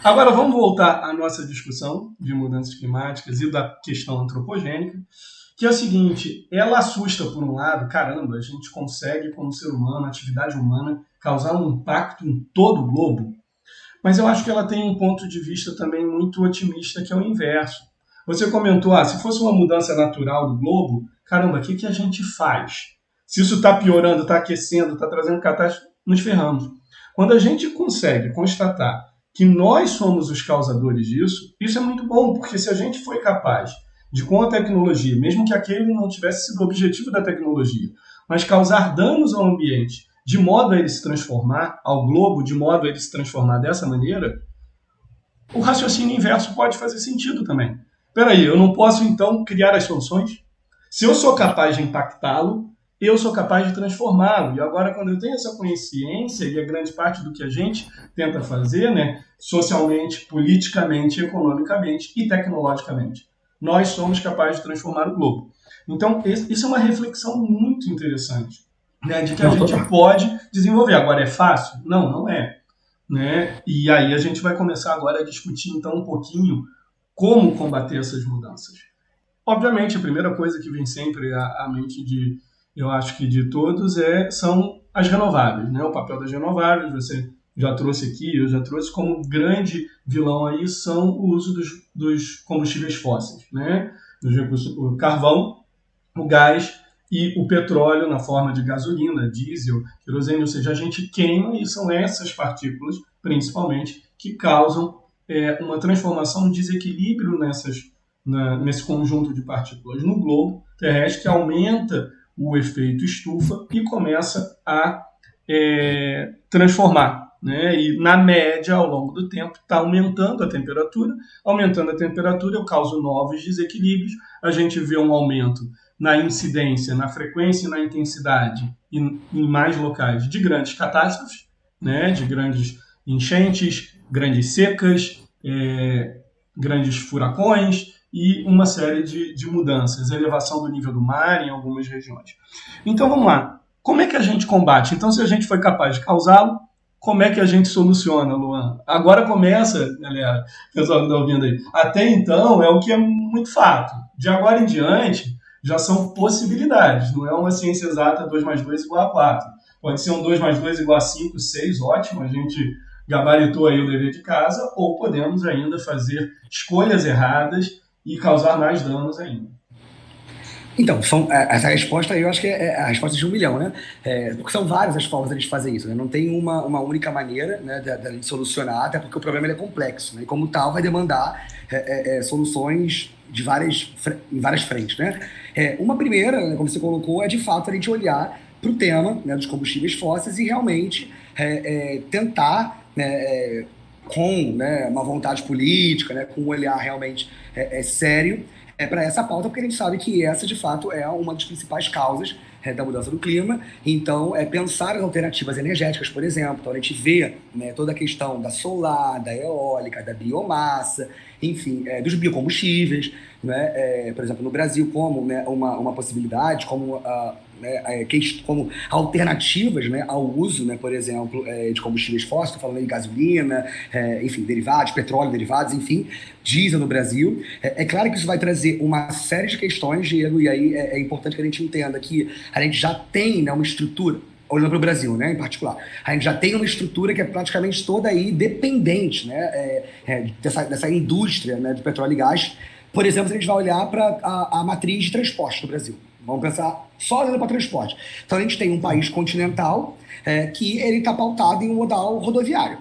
Agora vamos voltar à nossa discussão de mudanças climáticas e da questão antropogênica, que é o seguinte, ela assusta por um lado, caramba, a gente consegue, como ser humano, atividade humana, causar um impacto em todo o globo, mas eu acho que ela tem um ponto de vista também muito otimista, que é o inverso. Você comentou, se fosse uma mudança natural do globo, caramba, o que a gente faz? Se isso está piorando, está aquecendo, está trazendo catástrofe, nos ferramos. Quando a gente consegue constatar que nós somos os causadores disso, isso é muito bom, porque se a gente foi capaz de, com a tecnologia, mesmo que aquele não tivesse sido o objetivo da tecnologia, mas causar danos ao ambiente, de modo a ele se transformar, ao globo, de modo a ele se transformar dessa maneira, o raciocínio inverso pode fazer sentido também. Peraí, eu não posso então criar as soluções? Se eu sou capaz de impactá-lo, eu sou capaz de transformá-lo. E agora, quando eu tenho essa consciência, e é grande parte do que a gente tenta fazer, né, socialmente, politicamente, economicamente e tecnologicamente, nós somos capazes de transformar o globo. Então, isso é uma reflexão muito interessante, né, de que a gente pode desenvolver. Agora, é fácil? Não, não é. Né? E aí a gente vai começar agora a discutir, então, um pouquinho como combater essas mudanças. Obviamente, a primeira coisa que vem sempre à mente eu acho que de todos, são as renováveis, né? O papel das renováveis, você já trouxe aqui, eu já trouxe como grande vilão aí, são o uso dos combustíveis fósseis, né? Dos recursos, o carvão, o gás e o petróleo na forma de gasolina, diesel, querosene, ou seja, a gente queima e são essas partículas, principalmente, que causam uma transformação, um desequilíbrio nesse conjunto de partículas no globo terrestre, que aumenta o efeito estufa e começa a transformar. Né? E, na média, ao longo do tempo, está aumentando a temperatura. Aumentando a temperatura, eu causo novos desequilíbrios. A gente vê um aumento na incidência, na frequência e na intensidade, em mais locais, de grandes catástrofes, né? De grandes enchentes, grandes secas, grandes furacões e uma série de mudanças, elevação do nível do mar em algumas regiões. Então, vamos lá. Como é que a gente combate? Então, se a gente foi capaz de causá-lo, como é que a gente soluciona, Luan? Agora começa, galera, pessoal que está ouvindo aí. Até então, é o que é muito fato. De agora em diante, já são possibilidades. Não é uma ciência exata 2 mais 2 igual a 4. Pode ser um 2 mais 2 igual a 5, 6, ótimo. A gente gabaritou aí o dever de casa, ou podemos ainda fazer escolhas erradas e causar mais danos ainda. Então, essa resposta eu acho que é a resposta de 1 milhão, né? Porque são várias as formas de a gente fazer isso, né? Não tem uma única maneira, né, de gente solucionar, até porque o problema ele é complexo, né? E como tal, vai demandar soluções em várias frentes, né? Uma primeira, né, como você colocou, é de fato a gente olhar para o tema, né, dos combustíveis fósseis e realmente tentar, né, com, né, uma vontade política, né, com um olhar realmente sério, para essa pauta, porque a gente sabe que essa, de fato, é uma das principais causas da mudança do clima. Então, pensar as alternativas energéticas, por exemplo. Então, a gente vê, né, toda a questão da solar, da eólica, da biomassa, enfim, dos biocombustíveis, né, por exemplo, no Brasil, como, né, uma possibilidade, como como alternativas, né, ao uso, né, por exemplo, de combustíveis fósseis, estou falando de gasolina, enfim, derivados, petróleo, derivados, enfim, diesel no Brasil. É claro que isso vai trazer uma série de questões, Diego, e aí é importante que a gente entenda que a gente já tem, né, uma estrutura, olhando para o Brasil, né, em particular, a gente já tem uma estrutura que é praticamente toda aí dependente, né, dessa indústria, né, de petróleo e gás. Por exemplo, se a gente vai olhar para a matriz de transporte do Brasil. Vamos pensar só olhando para transporte. Então, a gente tem um país continental que ele está pautado em um modal rodoviário.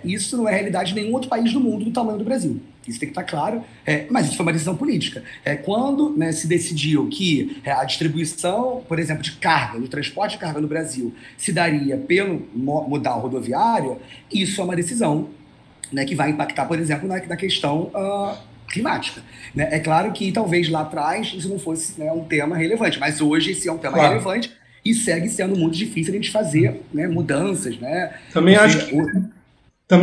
Isso não é realidade de nenhum outro país do mundo do tamanho do Brasil. Isso tem que estar claro, mas isso foi uma decisão política. Quando, né, se decidiu que a distribuição, por exemplo, de carga, no transporte de carga no Brasil, se daria pelo modal rodoviário, isso é uma decisão, né, que vai impactar, por exemplo, na questão climática. Né? É claro que talvez lá atrás isso não fosse, né, um tema relevante, mas hoje esse é um tema relevante e segue sendo muito difícil a gente fazer, né, mudanças. Né? Também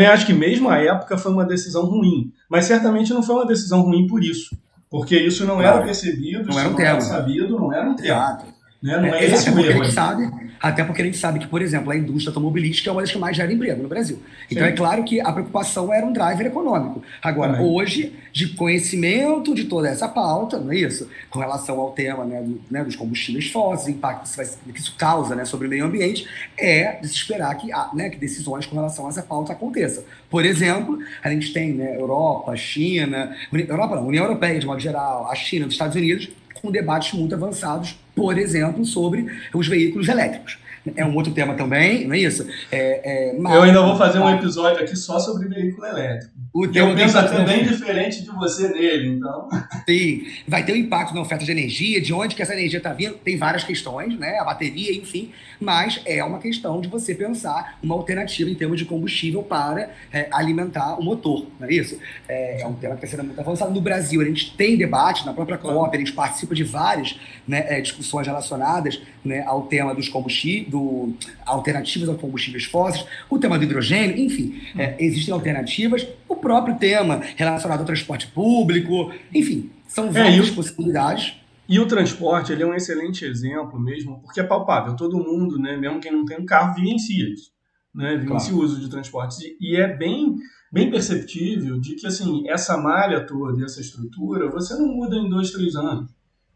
acho que mesmo a época foi uma decisão ruim, mas certamente não foi uma decisão ruim por isso, porque isso não era percebido, não era um tema. Sabido, não era um tema. Exato. né? Não é Exato, esse o erro aí. até porque a gente sabe que, por exemplo, a indústria automobilística é uma das que mais gera emprego no Brasil. Então é Sim, claro que a preocupação era um driver econômico. Agora, também. hoje, de conhecimento de toda essa pauta, não é isso? Com relação ao tema, né, dos combustíveis fósseis, o impacto que isso causa, né, sobre o meio ambiente, é de se esperar né, que decisões com relação a essa pauta aconteçam. Por exemplo, a gente tem, né, Europa, China, Europa não, União Europeia de modo geral, a China, os Estados Unidos, com debates muito avançados, por exemplo, sobre os veículos elétricos. É um outro tema também, não é isso? Eu ainda vou fazer um episódio aqui só sobre veículo elétrico. O E eu tema do penso impacto até bem diferente de você nele, então. Sim, vai ter um impacto na oferta de energia, de onde que essa energia está vindo, tem várias questões, né? A bateria, enfim, mas é uma questão de você pensar uma alternativa em termos de combustível para alimentar o motor, não é isso? É um tema que está sendo muito avançado. No Brasil, a gente tem debate, na própria COP, a gente participa de várias, né, discussões relacionadas, né, ao tema dos combustíveis, alternativas aos combustíveis fósseis, o tema do hidrogênio, enfim, existem alternativas, o próprio tema relacionado ao transporte público, enfim, são várias possibilidades. E o transporte, ele é um excelente exemplo mesmo, porque é palpável. Todo mundo, né, mesmo quem não tem um carro, vivencia isso, né, vivencia o uso de transportes. E é bem perceptível de que, assim, essa malha toda e essa estrutura, você não muda em 2, 3 anos.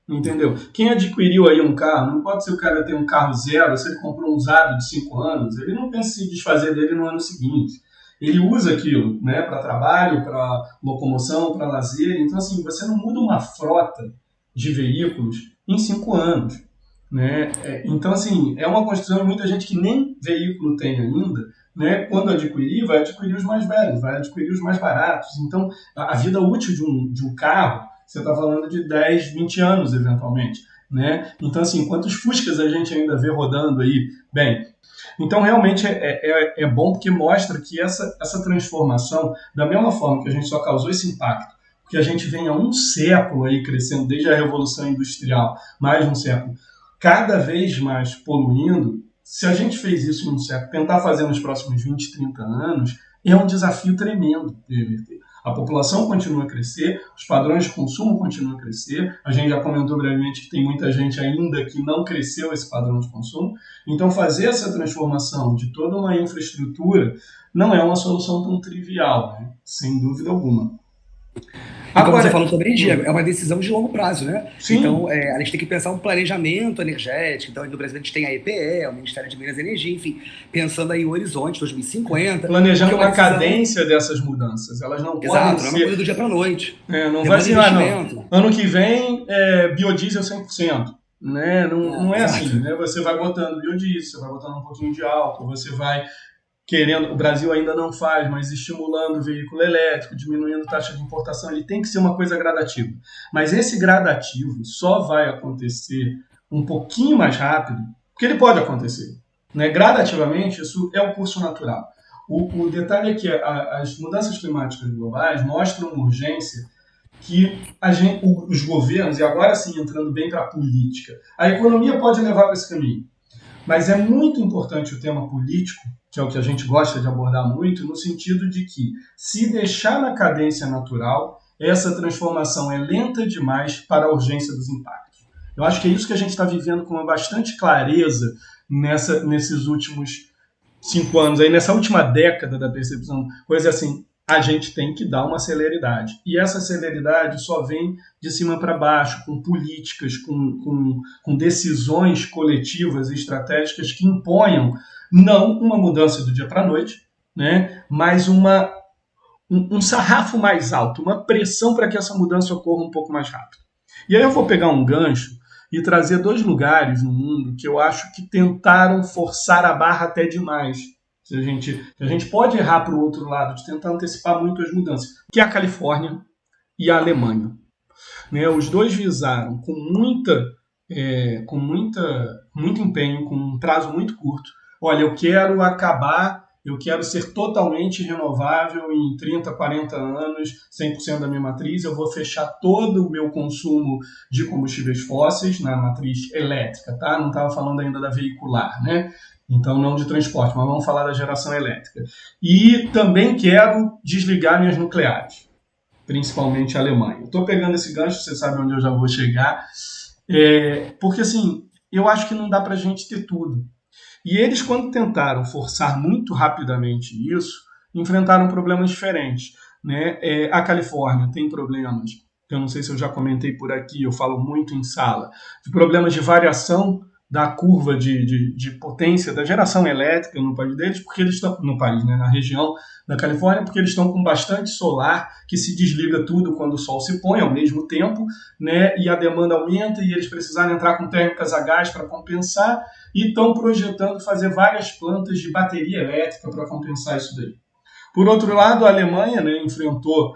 Entendeu? Quem adquiriu aí um carro, não pode ser o cara ter um carro zero, se ele comprou um usado de 5 anos, ele não pensa em se desfazer dele no ano seguinte. Ele usa aquilo, né, para trabalho, para locomoção, para lazer. Então, assim, você não muda uma frota de veículos em 5 anos. Né? Então, assim, é uma construção de muita gente que nem veículo tem ainda. Né? Quando adquirir, vai adquirir os mais velhos, vai adquirir os mais baratos. Então, a vida útil de um carro, você está falando de 10, 20 anos, eventualmente. Né? Então, assim, quantos Fuscas a gente ainda vê rodando aí? Bem, então realmente é bom porque mostra que essa transformação, da mesma forma que a gente só causou esse impacto, porque a gente vem há um século aí crescendo, desde a Revolução Industrial, mais de um século, cada vez mais poluindo, se a gente fez isso em um século, tentar fazer nos próximos 20, 30 anos, é um desafio tremendo de reverter. A população continua a crescer, os padrões de consumo continuam a crescer. A gente já comentou brevemente que tem muita gente ainda que não cresceu esse padrão de consumo. Então, fazer essa transformação de toda uma infraestrutura não é uma solução tão trivial, né? Sem dúvida alguma. E como você falou sobre energia, é uma decisão de longo prazo, né? Sim. Então, a gente tem que pensar um planejamento energético. Então, no Brasil, a gente tem a EPE, o Ministério de Minas e Energia, enfim, pensando aí o horizonte 2050. Planejando uma cadência dessas mudanças. Elas não podem ser... não é uma coisa do dia para a noite. Não vai ser, não. Ano que vem, biodiesel 100%. Né? Não é assim, né? Você vai botando biodiesel, você vai botando um pouquinho de álcool, você vai... querendo, o Brasil ainda não faz, mas estimulando o veículo elétrico, diminuindo a taxa de importação, ele tem que ser uma coisa gradativa. Mas esse gradativo só vai acontecer um pouquinho mais rápido, porque ele pode acontecer. Né? Gradativamente, isso é um curso natural. O detalhe é que as mudanças climáticas globais mostram uma urgência que os governos, e agora sim entrando bem para a política, a economia pode levar para esse caminho. Mas é muito importante o tema político, que é o que a gente gosta de abordar muito, no sentido de que, se deixar na cadência natural, essa transformação é lenta demais para a urgência dos impactos. Eu acho que é isso que a gente está vivendo com bastante clareza nesses últimos 5 anos, aí, nessa última década da percepção. Coisa assim, a gente tem que dar uma celeridade. E essa celeridade só vem de cima para baixo, com políticas, com decisões coletivas e estratégicas que imponham não uma mudança do dia para a noite, né, mas um sarrafo mais alto, uma pressão para que essa mudança ocorra um pouco mais rápido. E aí eu vou pegar um gancho e trazer 2 lugares no mundo que eu acho que tentaram forçar a barra até demais. A gente pode errar para o outro lado, de tentar antecipar muito as mudanças, que é a Califórnia e a Alemanha. Né, os dois visaram com muito empenho, com um prazo muito curto. Olha, eu quero ser totalmente renovável em 30, 40 anos, 100% da minha matriz, eu vou fechar todo o meu consumo de combustíveis fósseis na matriz elétrica, tá? Não estava falando ainda da veicular, né? Então, não de transporte, mas vamos falar da geração elétrica. E também quero desligar minhas nucleares, principalmente a Alemanha. Estou pegando esse gancho, você sabe onde eu já vou chegar, porque assim, eu acho que não dá para a gente ter tudo. E eles, quando tentaram forçar muito rapidamente isso, enfrentaram problemas diferentes. Né? A Califórnia tem problemas, que eu não sei se eu já comentei por aqui, eu falo muito em sala, de problemas de variação da curva de potência da geração elétrica no país deles, porque eles estão no país, né, na região da Califórnia, porque eles estão com bastante solar, que se desliga tudo quando o sol se põe ao mesmo tempo, né, e a demanda aumenta e eles precisaram entrar com térmicas a gás para compensar e estão projetando fazer várias plantas de bateria elétrica para compensar isso daí. Por outro lado, a Alemanha, né, enfrentou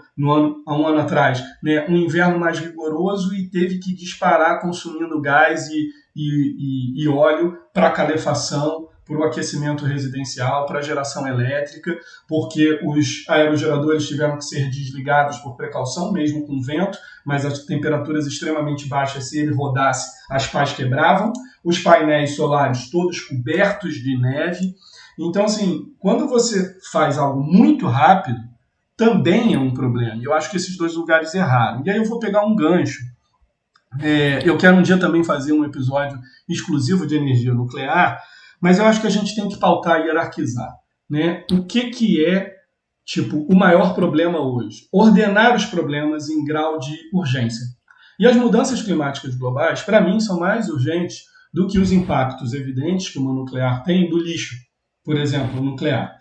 há um ano atrás, né, um inverno mais rigoroso e teve que disparar consumindo gás e óleo para calefação, para o aquecimento residencial, para a geração elétrica, porque os aerogeradores tiveram que ser desligados por precaução, mesmo com vento, mas as temperaturas extremamente baixas, se ele rodasse, as pás quebravam, os painéis solares todos cobertos de neve. Então, assim, quando você faz algo muito rápido, também é um problema. Eu acho que esses dois lugares erraram. E aí eu vou pegar um gancho. Eu quero um dia também fazer um episódio exclusivo de energia nuclear, mas eu acho que a gente tem que pautar e hierarquizar. Né? O que é o maior problema hoje? Ordenar os problemas em grau de urgência. E as mudanças climáticas globais, para mim, são mais urgentes do que os impactos evidentes que uma nuclear tem do lixo, por exemplo, nuclear.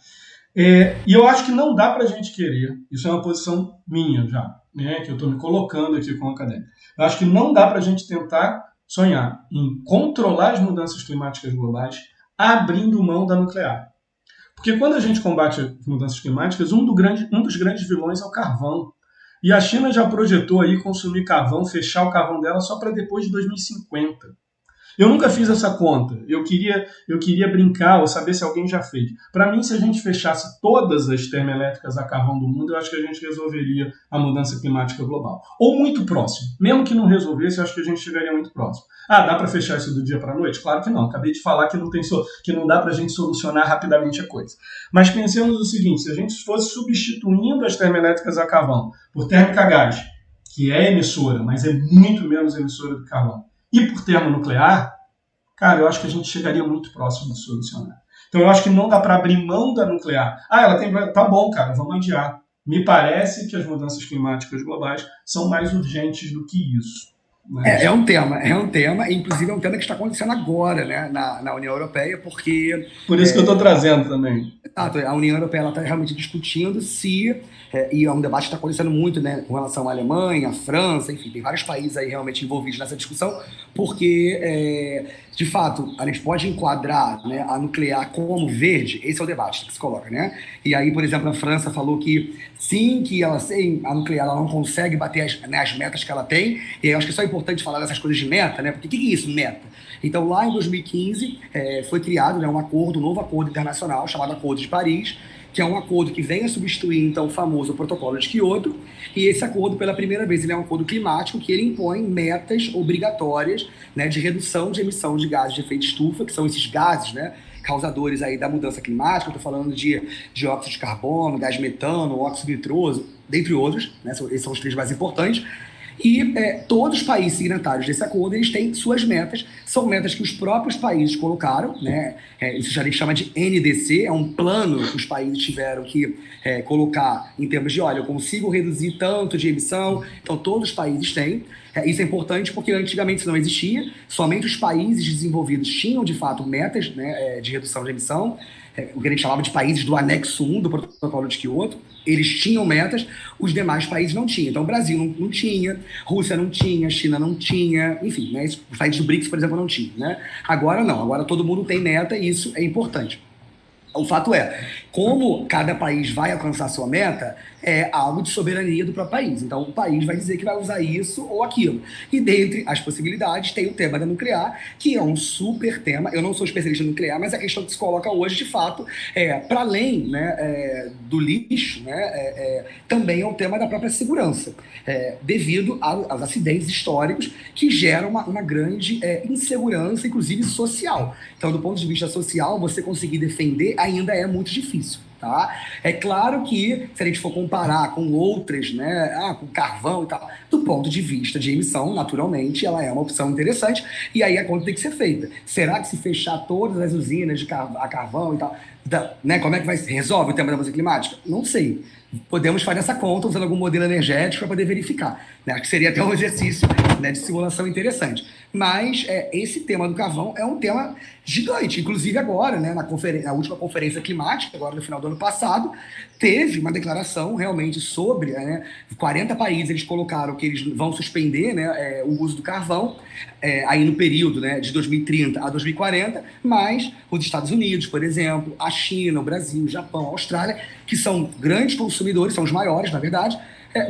E eu acho que não dá para a gente querer, isso é uma posição minha já, né, que eu estou me colocando aqui como acadêmico. Eu acho que não dá para a gente tentar sonhar em controlar as mudanças climáticas globais abrindo mão da nuclear. Porque quando a gente combate as mudanças climáticas, um dos grandes vilões é o carvão. E a China já projetou aí consumir carvão, fechar o carvão dela só para depois de 2050. Eu nunca fiz essa conta. Eu queria brincar ou saber se alguém já fez. Para mim, se a gente fechasse todas as termoelétricas a carvão do mundo, eu acho que a gente resolveria a mudança climática global. Ou muito próximo. Mesmo que não resolvesse, eu acho que a gente chegaria muito próximo. Dá para fechar isso do dia para a noite? Claro que não. Acabei de falar que não dá para a gente solucionar rapidamente a coisa. Mas pensemos o seguinte, se a gente fosse substituindo as termoelétricas a carvão por térmica a gás, que é emissora, mas é muito menos emissora do carvão, e por termonuclear, cara, eu acho que a gente chegaria muito próximo de solucionar. Então eu acho que não dá para abrir mão da nuclear. Ela tem... Tá bom, cara, vamos adiar. Me parece que as mudanças climáticas globais são mais urgentes do que isso. Mas... É um tema, inclusive é um tema que está acontecendo agora, né, na União Europeia, porque... Por isso que eu estou trazendo também. A União Europeia está realmente discutindo se, e é um debate que está acontecendo muito, né, com relação à Alemanha, à França, enfim, tem vários países aí realmente envolvidos nessa discussão, porque, de fato, a gente pode enquadrar, né, a nuclear como verde, esse é o debate que se coloca, né? E aí, por exemplo, a França falou que sim, que a nuclear ela não consegue bater as metas que ela tem, e eu acho que é só importante falar dessas coisas de meta, né? Porque o que é isso, meta? Então, lá em 2015, foi criado, né, um novo acordo internacional, chamado Acordo de Paris, que é um acordo que vem a substituir, então, o famoso Protocolo de Quioto, e esse acordo, pela primeira vez, ele é um acordo climático que ele impõe metas obrigatórias, né, de redução de emissão de gases de efeito estufa, que são esses gases, né, causadores aí da mudança climática. Eu estou falando de dióxido de carbono, gás metano, óxido nitroso, dentre outros, né, esses são os três mais importantes. E todos os países signatários desse acordo, eles têm suas metas, são metas que os próprios países colocaram, né? Isso já a gente chama de NDC, é um plano que os países tiveram que colocar em termos de, olha, eu consigo reduzir tanto de emissão, então todos os países têm. Isso é importante porque antigamente isso não existia, somente os países desenvolvidos tinham de fato metas, né, de redução de emissão, o que a gente chamava de países do anexo 1 do Protocolo de Quioto. Eles tinham metas, os demais países não tinham. Então, o Brasil não tinha, Rússia não tinha, China não tinha, enfim, né, os países do BRICS, por exemplo, não tinham. Né? Agora não, agora todo mundo tem meta e isso é importante. O fato é, como cada país vai alcançar sua meta, é algo de soberania do próprio país. Então, o país vai dizer que vai usar isso ou aquilo. E dentre as possibilidades, tem o tema da nuclear, que é um super tema. Eu não sou especialista em nuclear, mas a questão que se coloca hoje, de fato, para além, né, do lixo, né, também é um tema da própria segurança, devido aos acidentes históricos que geram uma grande insegurança, inclusive social. Então, do ponto de vista social, você conseguir defender ainda é muito difícil. Tá? É claro que, se a gente for comparar com outras, né, com carvão e tal, do ponto de vista de emissão, naturalmente, ela é uma opção interessante, e aí a conta tem que ser feita. Será que se fechar todas as usinas a carvão e tal, né, como é que vai resolve o tema da mudança climática? Não sei. Podemos fazer essa conta usando algum modelo energético para poder verificar. Né? Acho que seria até um exercício, né, de simulação interessante. Mas esse tema do carvão é um tema gigante. Inclusive agora, né, na última conferência climática, agora no final do ano passado, teve uma declaração realmente sobre, né, 40 países eles colocaram que eles vão suspender, né, o uso do carvão aí no período, né, de 2030 a 2040, mas os Estados Unidos, por exemplo, a China, o Brasil, o Japão, a Austrália, que são grandes consumidores, são os maiores, na verdade,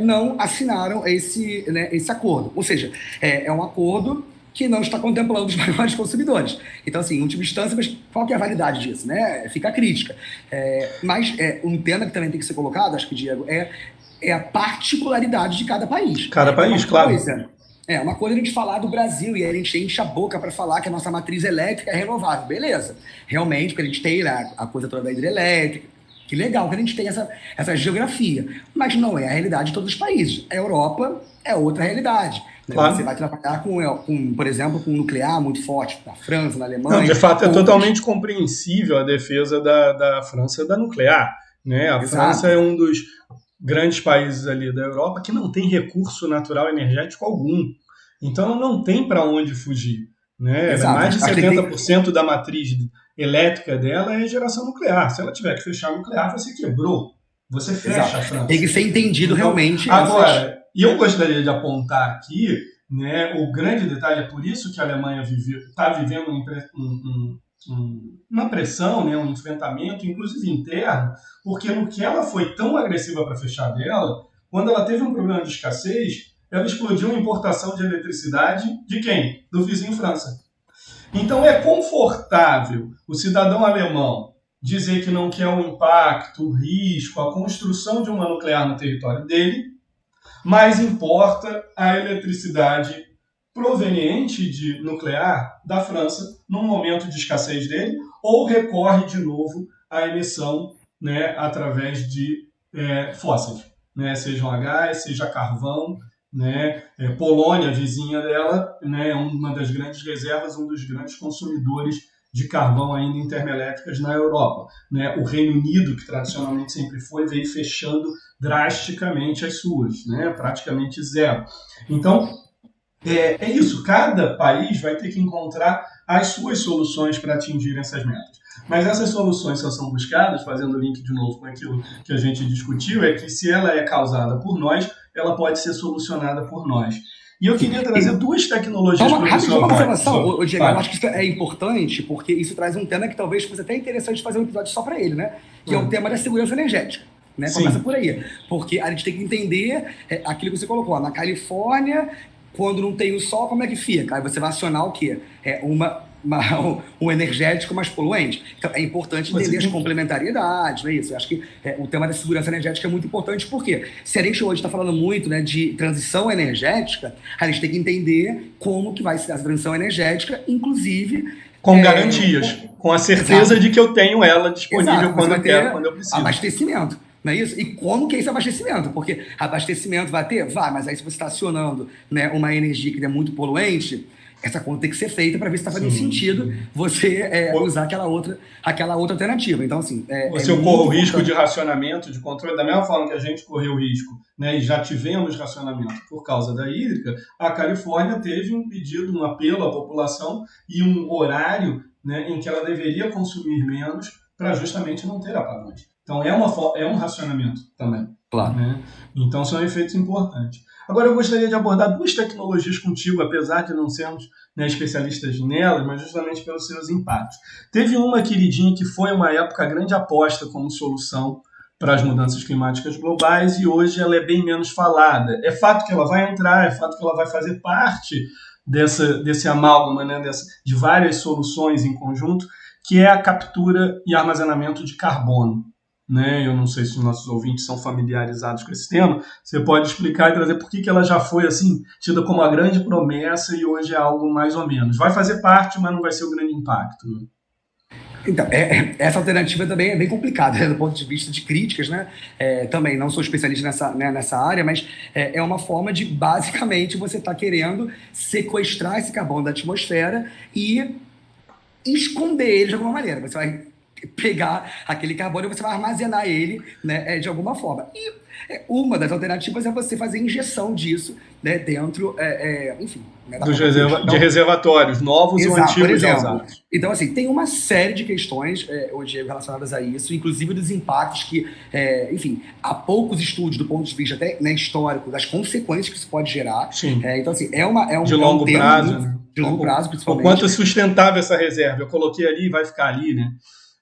não assinaram esse acordo. Ou seja, é um acordo que não está contemplando os maiores consumidores. Então, assim, em última instância, mas qual que é a validade disso? Né? Fica a crítica. Mas um tema que também tem que ser colocado, acho que, Diego, é a particularidade de cada país. Cada país, claro. Uma coisa a gente falar do Brasil e a gente enche a boca para falar que a nossa matriz elétrica é renovável. Beleza. Realmente, porque a gente tem a coisa toda da hidrelétrica. Que legal que a gente tem essa geografia. Mas não é a realidade de todos os países. A Europa é outra realidade. Claro. Você vai trabalhar com, por exemplo, com nuclear muito forte na França, na Alemanha. Não, de fato, é totalmente compreensível a defesa da França da nuclear. Né? A França é um dos grandes países ali da Europa que não tem recurso natural energético algum. Então, ela não tem para onde fugir. Né? Mais de 70% da matriz elétrica dela é geração nuclear. Se ela tiver que fechar a nuclear, você quebrou. Você fecha a França. Tem que ser entendido realmente. Agora, e eu gostaria de apontar aqui, né, o grande detalhe, é por isso que a Alemanha está vivendo uma pressão, né, um enfrentamento, inclusive interno, porque no que ela foi tão agressiva para fechar dela, quando ela teve um problema de escassez, ela explodiu a importação de eletricidade de quem? Do vizinho França. Então é confortável o cidadão alemão dizer que não quer o impacto, o risco, a construção de uma nuclear no território dele, mas importa a eletricidade proveniente de nuclear da França num momento de escassez dele, ou recorre de novo à emissão, né, através de fósseis, né, seja a gás, seja carvão. Né? Polônia, vizinha dela, né, é uma das grandes reservas, um dos grandes consumidores de carvão ainda em termoelétricas na Europa. Né? O Reino Unido, que tradicionalmente sempre foi, veio fechando drasticamente as suas, né? Praticamente zero. Então, é isso. Cada país vai ter que encontrar as suas soluções para atingir essas metas. Mas essas soluções só são buscadas, fazendo o link de novo com aquilo que a gente discutiu, é que se ela é causada por nós, ela pode ser solucionada por nós. E eu queria trazer duas tecnologias para o pessoal. Uma observação, Diego, eu acho que isso é importante, porque isso traz um tema que talvez fosse até interessante fazer um episódio só para ele, né? Que é o tema da segurança energética. Né? Começa por aí. Porque a gente tem que entender aquilo que você colocou. Na Califórnia, quando não tem o sol, como é que fica? Aí você vai acionar o quê? Um energético mais poluente. Então, é importante entender as complementariedades, não é isso? Eu acho que o tema da segurança energética é muito importante, porque se a gente hoje está falando muito, né, de transição energética, a gente tem que entender como que vai ser a transição energética, inclusive... Com garantias, com a certeza de que eu tenho ela disponível quando eu quero, quando eu preciso. Abastecimento. Não é isso? E como que é esse abastecimento? Porque abastecimento vai ter? Vai, mas aí se você está acionando, né, uma energia que é muito poluente, essa conta tem que ser feita para ver se está fazendo sentido você usar aquela outra alternativa. Então, assim... Você corre o risco de racionamento, de controle, da mesma forma que a gente correu o risco, né, e já tivemos racionamento por causa da hídrica, a Califórnia teve um pedido, um apelo à população e um horário, né, em que ela deveria consumir menos para justamente não ter apagões. Então, é um racionamento também. Claro. Né? Então, são efeitos importantes. Agora, eu gostaria de abordar duas tecnologias contigo, apesar de não sermos, né, especialistas nelas, mas justamente pelos seus impactos. Teve uma, queridinha, que foi uma época a grande aposta como solução para as mudanças climáticas globais e hoje ela é bem menos falada. É fato que ela vai entrar, é fato que ela vai fazer parte desse amálgama, né, de várias soluções em conjunto, que é a captura e armazenamento de carbono. Né? Eu não sei se os nossos ouvintes são familiarizados com esse tema. Você pode explicar e trazer por que ela já foi assim tida como a grande promessa e hoje é algo mais ou menos. Vai fazer parte, mas não vai ser o grande impacto. Né? Então, essa alternativa também é bem complicada, né, do ponto de vista de críticas, né? Também não sou especialista nessa área, mas é uma forma de, basicamente, você estar querendo sequestrar esse carbono da atmosfera e esconder ele de alguma maneira. Você vai pegar aquele carbono e você vai armazenar ele, né, de alguma forma. E uma das alternativas é você fazer injeção disso, né, dentro, enfim, né, da própria costa. De reservatórios novos ou Exato, por antigos já exemplo. usados. Então, assim, tem uma série de questões, hoje relacionadas a isso, inclusive dos impactos que, enfim, há poucos estudos do ponto de vista até, né, histórico das consequências que isso pode gerar. Sim. Então, assim, de longo tema prazo, né? de longo prazo, O principalmente. quanto é sustentável essa reserva. Eu coloquei ali e vai ficar ali, né?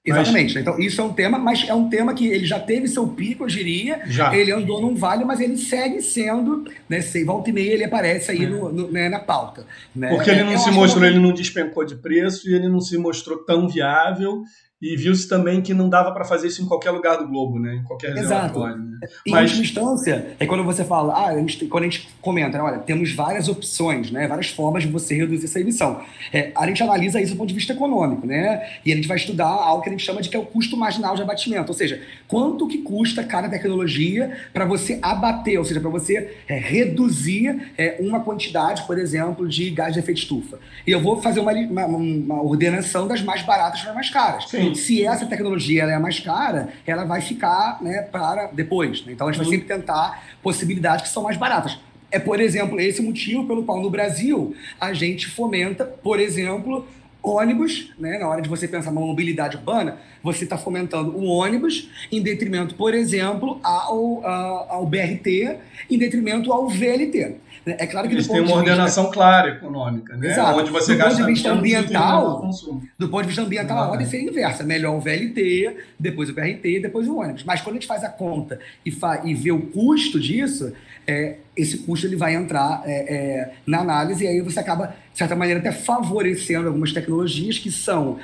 Exatamente. Então, isso é um tema, mas é um tema que ele já teve seu pico, eu diria. Já. Ele andou num vale, mas ele segue sendo, né, volta e meia ele aparece aí né, na pauta. Né? Porque ele não se mostrou, ele não despencou de preço e ele não se mostrou tão viável. E viu-se também que não dava para fazer isso em qualquer lugar do globo, né? Em qualquer reservatório. Né? Em última instância, é quando você fala, quando a gente comenta, né, olha, temos várias opções, né, várias formas de você reduzir essa emissão. A gente analisa isso do ponto de vista econômico, né? E a gente vai estudar algo que a gente chama de que é o custo marginal de abatimento, ou seja, quanto que custa cada tecnologia para você abater, ou seja, para você reduzir uma quantidade, por exemplo, de gás de efeito estufa. E eu vou fazer uma ordenação das mais baratas para as mais caras. Sim. Se essa tecnologia ela é a mais cara, ela vai ficar, né, para depois. Né? Então a gente vai sempre tentar possibilidades que são mais baratas. Por exemplo, esse motivo pelo qual no Brasil a gente fomenta, por exemplo, ônibus, né? Na hora de você pensar na mobilidade urbana, você está fomentando o ônibus em detrimento, por exemplo, ao BRT, em detrimento ao VLT. É claro que eles têm uma ordenação clara econômica, né? Exato. Onde você do ponto de gasta vista ambiental, Exatamente. a ordem seria inversa. Melhor o VLT, depois o BRT, depois o ônibus. Mas quando a gente faz a conta e vê o custo disso, esse custo ele vai entrar na análise e aí você acaba, de certa maneira, até favorecendo algumas tecnologias que são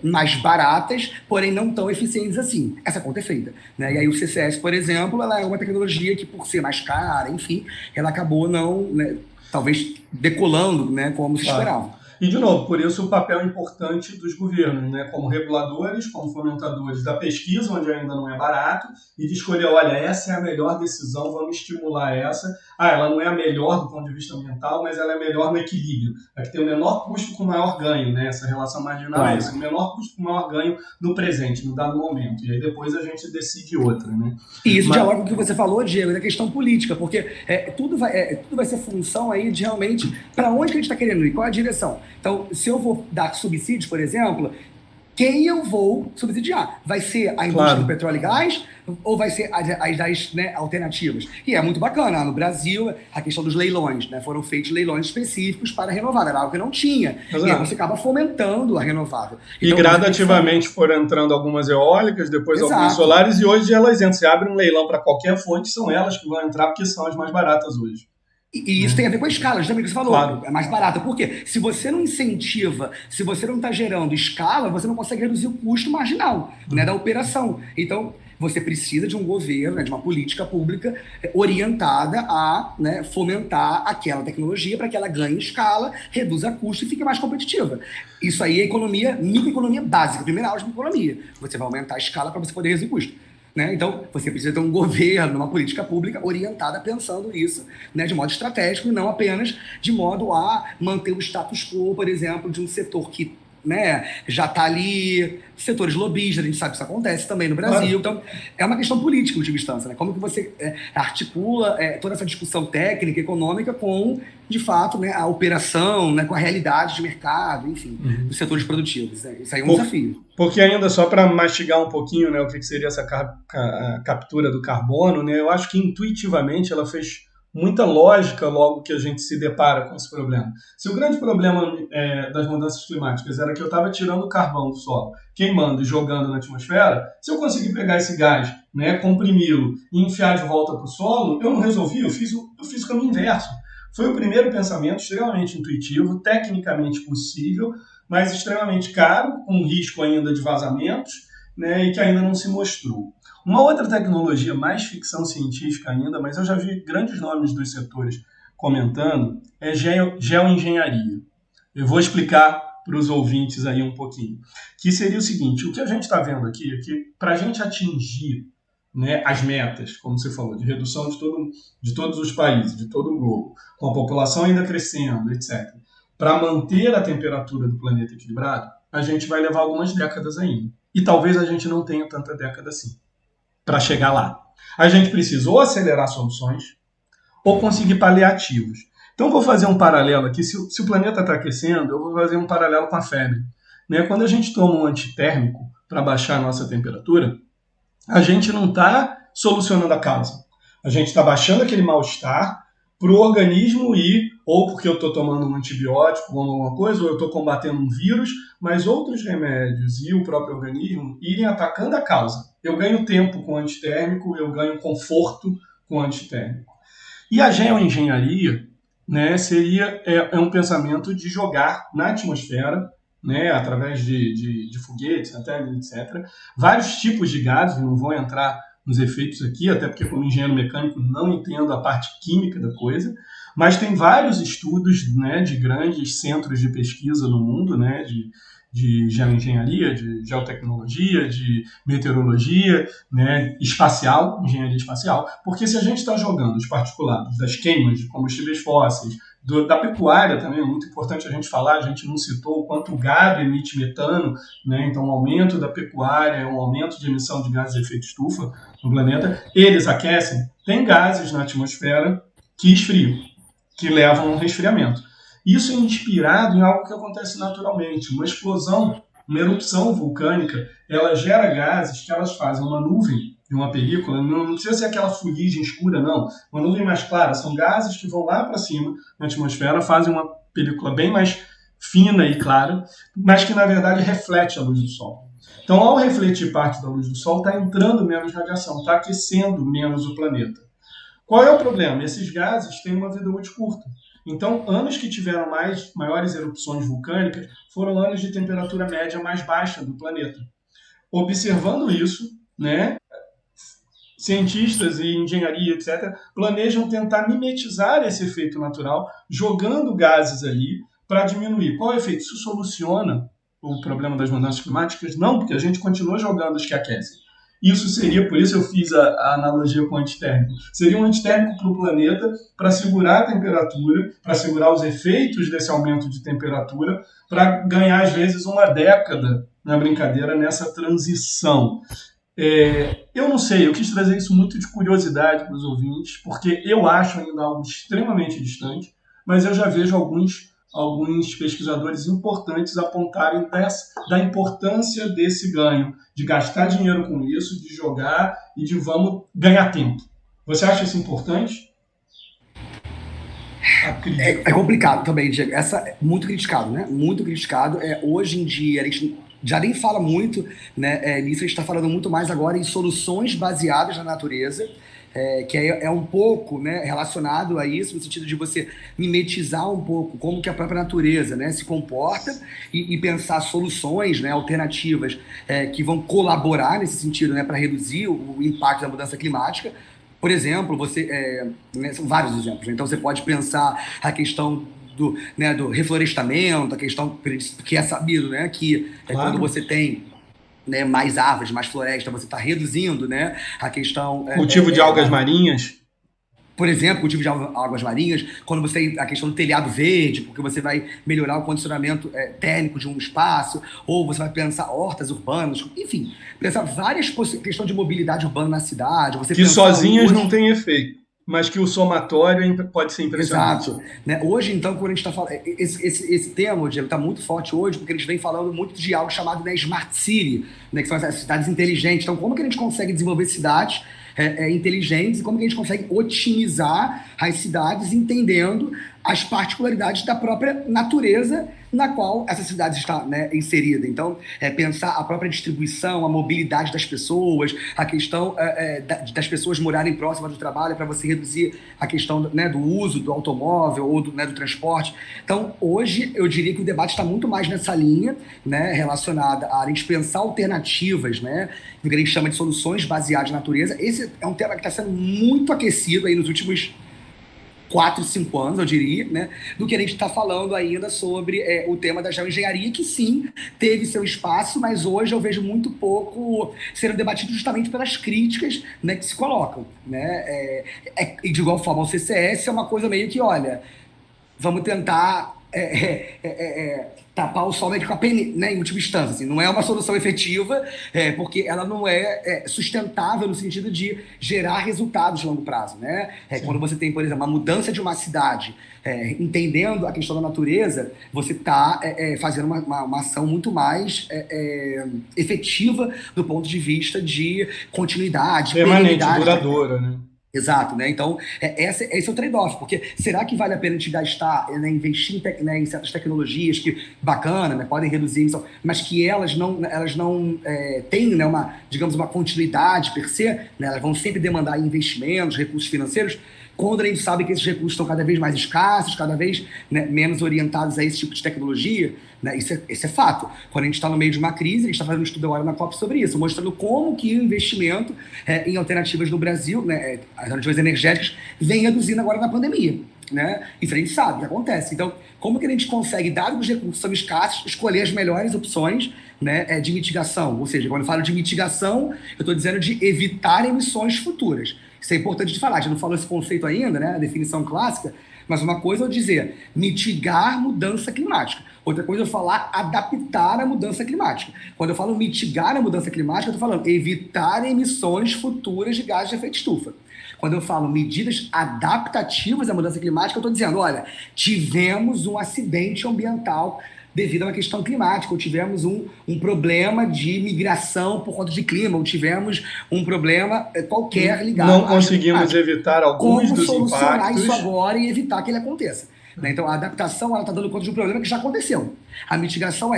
mais baratas, porém não tão eficientes assim. Essa conta é feita. Né? E aí o CCS, por exemplo, ela é uma tecnologia que, por ser mais cara, enfim, ela acabou não, né, talvez decolando, né, como se esperava. E, de novo, por isso o papel importante dos governos, né, como reguladores, como fomentadores da pesquisa, onde ainda não é barato, e de escolher, olha, essa é a melhor decisão, vamos estimular essa. Ela não é a melhor do ponto de vista ambiental, mas ela é melhor no equilíbrio. É que tem o menor custo com o maior ganho, né? Essa relação marginal é essa, o menor custo com o maior ganho no presente, no dado momento. E aí depois a gente decide outra, né? E isso dialoga com o que você falou, Diego, da questão política, porque tudo vai ser função aí de realmente para onde que a gente está querendo ir, qual é a direção. Então, se eu vou dar subsídios, por exemplo, quem eu vou subsidiar? Vai ser a indústria do petróleo e gás ou vai ser as né, alternativas? E é muito bacana. No Brasil, a questão dos leilões, né? Foram feitos leilões específicos para renovável. Era algo que não tinha. Exato. E aí você acaba fomentando a renovável. Então, e gradativamente foram entrando algumas eólicas, depois algumas solares, e hoje elas entram. Você abre um leilão para qualquer fonte, são elas que vão entrar porque são as mais baratas hoje. E isso tem a ver com a escala, justamente o que você falou. Claro. É mais barata. Por quê? Se você não incentiva, se você não está gerando escala, você não consegue reduzir o custo marginal, né, da operação. Então, você precisa de um governo, né, de uma política pública orientada a, né, fomentar aquela tecnologia para que ela ganhe escala, reduza custo e fique mais competitiva. Isso aí é economia, microeconomia básica, primeira aula de microeconomia. Você vai aumentar a escala para você poder reduzir custo. Né? Então, você precisa ter um governo, uma política pública orientada pensando nisso, né, de modo estratégico e não apenas de modo a manter o status quo, por exemplo, de um setor que, né, já está ali, setores lobistas, a gente sabe que isso acontece também no Brasil. Então, é uma questão política, em última instância, né? Como que você articula toda essa discussão técnica, econômica com, de fato, né, a operação, né, com a realidade de mercado, enfim, dos setores produtivos. Né? Isso aí é um desafio. Porque ainda só para mastigar um pouquinho, né, o que seria essa captura do carbono, né, eu acho que intuitivamente ela fez muita lógica logo que a gente se depara com esse problema. Se o grande problema das mudanças climáticas era que eu estava tirando o carvão do solo, queimando e jogando na atmosfera, se eu conseguir pegar esse gás, né, comprimi-lo e enfiar de volta para o solo, eu não resolvi, eu fiz o caminho inverso. Foi o primeiro pensamento extremamente intuitivo, tecnicamente possível, mas extremamente caro, com risco ainda de vazamentos, né, e que ainda não se mostrou. Uma outra tecnologia, mais ficção científica ainda, mas eu já vi grandes nomes dos setores comentando, é geoengenharia. Eu vou explicar para os ouvintes aí um pouquinho, que seria o seguinte: o que a gente está vendo aqui é que para a gente atingir, né, as metas, como você falou, de redução de todos os países, de todo o globo, com a população ainda crescendo, etc., para manter a temperatura do planeta equilibrado, a gente vai levar algumas décadas ainda. E talvez a gente não tenha tanta década assim para chegar lá. A gente precisa ou acelerar soluções ou conseguir paliativos. Então, vou fazer um paralelo aqui. Se o planeta está aquecendo, eu vou fazer um paralelo com a febre. Né? Quando a gente toma um antitérmico para baixar a nossa temperatura, a gente não está solucionando a causa. A gente está baixando aquele mal-estar para o organismo ir, ou porque eu estou tomando um antibiótico ou alguma coisa, ou eu estou combatendo um vírus, mas outros remédios e o próprio organismo irem atacando a causa. Eu ganho tempo com o antitérmico, eu ganho conforto com o antitérmico. E a geoengenharia, né, seria um pensamento de jogar na atmosfera, né, através de foguetes, etc., vários tipos de gases, não vou entrar nos efeitos aqui, até porque como engenheiro mecânico não entendo a parte química da coisa, mas tem vários estudos, né, de grandes centros de pesquisa no mundo, né, de geoengenharia, de geotecnologia, de meteorologia, né, espacial, engenharia espacial, porque se a gente está jogando os particulados das queimas de combustíveis fósseis, da pecuária também é muito importante a gente falar, a gente não citou o quanto o gado emite metano, né, então o aumento da pecuária, um aumento de emissão de gases de efeito estufa no planeta, eles aquecem, tem gases na atmosfera que esfriam, que levam a um resfriamento. Isso é inspirado em algo que acontece naturalmente. Uma explosão, uma erupção vulcânica, ela gera gases que elas fazem uma nuvem de uma película, não precisa ser aquela fuligem escura, não. Uma nuvem mais clara, são gases que vão lá para cima na atmosfera, fazem uma película bem mais fina e clara, mas que na verdade reflete a luz do Sol. Então, ao refletir parte da luz do Sol, está entrando menos radiação, está aquecendo menos o planeta. Qual é o problema? Esses gases têm uma vida útil curta. Então, anos que tiveram maiores erupções vulcânicas foram anos de temperatura média mais baixa do planeta. Observando isso, né, cientistas e engenharia, etc., planejam tentar mimetizar esse efeito natural, jogando gases ali para diminuir. Qual é o efeito? Isso soluciona o problema das mudanças climáticas? Não, porque a gente continua jogando os que aquecem. Isso seria, por isso eu fiz a analogia com o antitérmico. Seria um antitérmico para o planeta para segurar a temperatura, para segurar os efeitos desse aumento de temperatura, para ganhar, às vezes, uma década na brincadeira nessa transição. Eu não sei, eu quis trazer isso muito de curiosidade para os ouvintes, porque eu acho ainda algo extremamente distante, mas eu já vejo alguns pesquisadores importantes apontarem da importância desse ganho, de gastar dinheiro com isso, de jogar e de vamos ganhar tempo. Você acha isso importante? É complicado também, Diego. Essa é muito criticado, né? Muito criticado. Hoje em dia, a gente já nem fala muito, né, nisso, a gente está falando muito mais agora em soluções baseadas na natureza, que é um pouco, né, relacionado a isso, no sentido de você mimetizar um pouco como que a própria natureza, né, se comporta e pensar soluções, né, alternativas que vão colaborar nesse sentido, né, para reduzir o impacto da mudança climática. Por exemplo, né, são vários exemplos. Então, você pode pensar a questão do reflorestamento, a questão que é sabido, né, que Claro. quando você tem, né, mais árvores, mais floresta, você está reduzindo, né, a questão... Cultivo de algas marinhas. Por exemplo, cultivo de águas marinhas, quando você tem a questão do telhado verde, porque você vai melhorar o condicionamento térmico de um espaço, ou você vai pensar hortas urbanas, enfim, pensar várias questões de mobilidade urbana na cidade. Que sozinhas não tem efeito, mas que o somatório pode ser impressionante. Exato. Né? Hoje, então, quando a gente está falando... Esse tema, Diego, está muito forte hoje, porque eles vêm falando muito de algo chamado, né, Smart City, né, que são as cidades inteligentes. Então, como que a gente consegue desenvolver cidades inteligentes e como que a gente consegue otimizar as cidades entendendo as particularidades da própria natureza na qual essa cidade está, né, inserida. Então, pensar a própria distribuição, a mobilidade das pessoas, a questão das pessoas morarem próximas do trabalho para você reduzir a questão, né, do uso do automóvel ou do transporte. Então, hoje, eu diria que o debate está muito mais nessa linha, né, relacionada a gente pensar alternativas, né, o que a gente chama de soluções baseadas na natureza. Esse é um tema que está sendo muito aquecido aí nos últimos 4, 5 anos, eu diria, né, do que a gente está falando ainda sobre o tema da geoengenharia, que sim, teve seu espaço, mas hoje eu vejo muito pouco sendo debatido justamente pelas críticas, né, que se colocam. Né? E de igual forma, o CCS é uma coisa meio que, olha, vamos tentar tapar o sol meio que com a pene, né, em última instância. Assim, não é uma solução efetiva, porque ela não é sustentável no sentido de gerar resultados de longo prazo. Né? Quando você tem, por exemplo, uma mudança de uma cidade, entendendo a questão da natureza, você está fazendo uma ação muito mais efetiva do ponto de vista de continuidade, permanente, duradoura, né? Exato, né? Então, esse é o trade-off, porque será que vale a pena te gastar, né, investir em certas tecnologias que, bacana, né, podem reduzir a emissão, mas que elas não têm, né, digamos, uma continuidade per se, né, elas vão sempre demandar investimentos, recursos financeiros, quando a gente sabe que esses recursos estão cada vez mais escassos, cada vez, né, menos orientados a esse tipo de tecnologia, né, isso é fato. Quando a gente está no meio de uma crise, a gente está fazendo um estudo agora na COP sobre isso, mostrando como que o investimento em alternativas no Brasil, né, alternativas energéticas, vem reduzindo agora na pandemia. Né? Isso a gente sabe que acontece. Então, como que a gente consegue, dado que os recursos são escassos, escolher as melhores opções, né, de mitigação? Ou seja, quando eu falo de mitigação, eu estou dizendo de evitar emissões futuras. Isso é importante de falar. A gente não falou esse conceito ainda, né, a definição clássica, mas uma coisa é eu dizer mitigar mudança climática. Outra coisa é eu falar adaptar a mudança climática. Quando eu falo mitigar a mudança climática, eu estou falando evitar emissões futuras de gases de efeito estufa. Quando eu falo medidas adaptativas à mudança climática, eu estou dizendo, olha, tivemos um acidente ambiental devido a uma questão climática, ou tivemos um problema de migração por conta de clima, ou tivemos um problema qualquer ligado não conseguimos evitar alguns dos impactos. Como solucionar isso agora e evitar que ele aconteça? Né? Então, a adaptação está dando conta de um problema que já aconteceu. A mitigação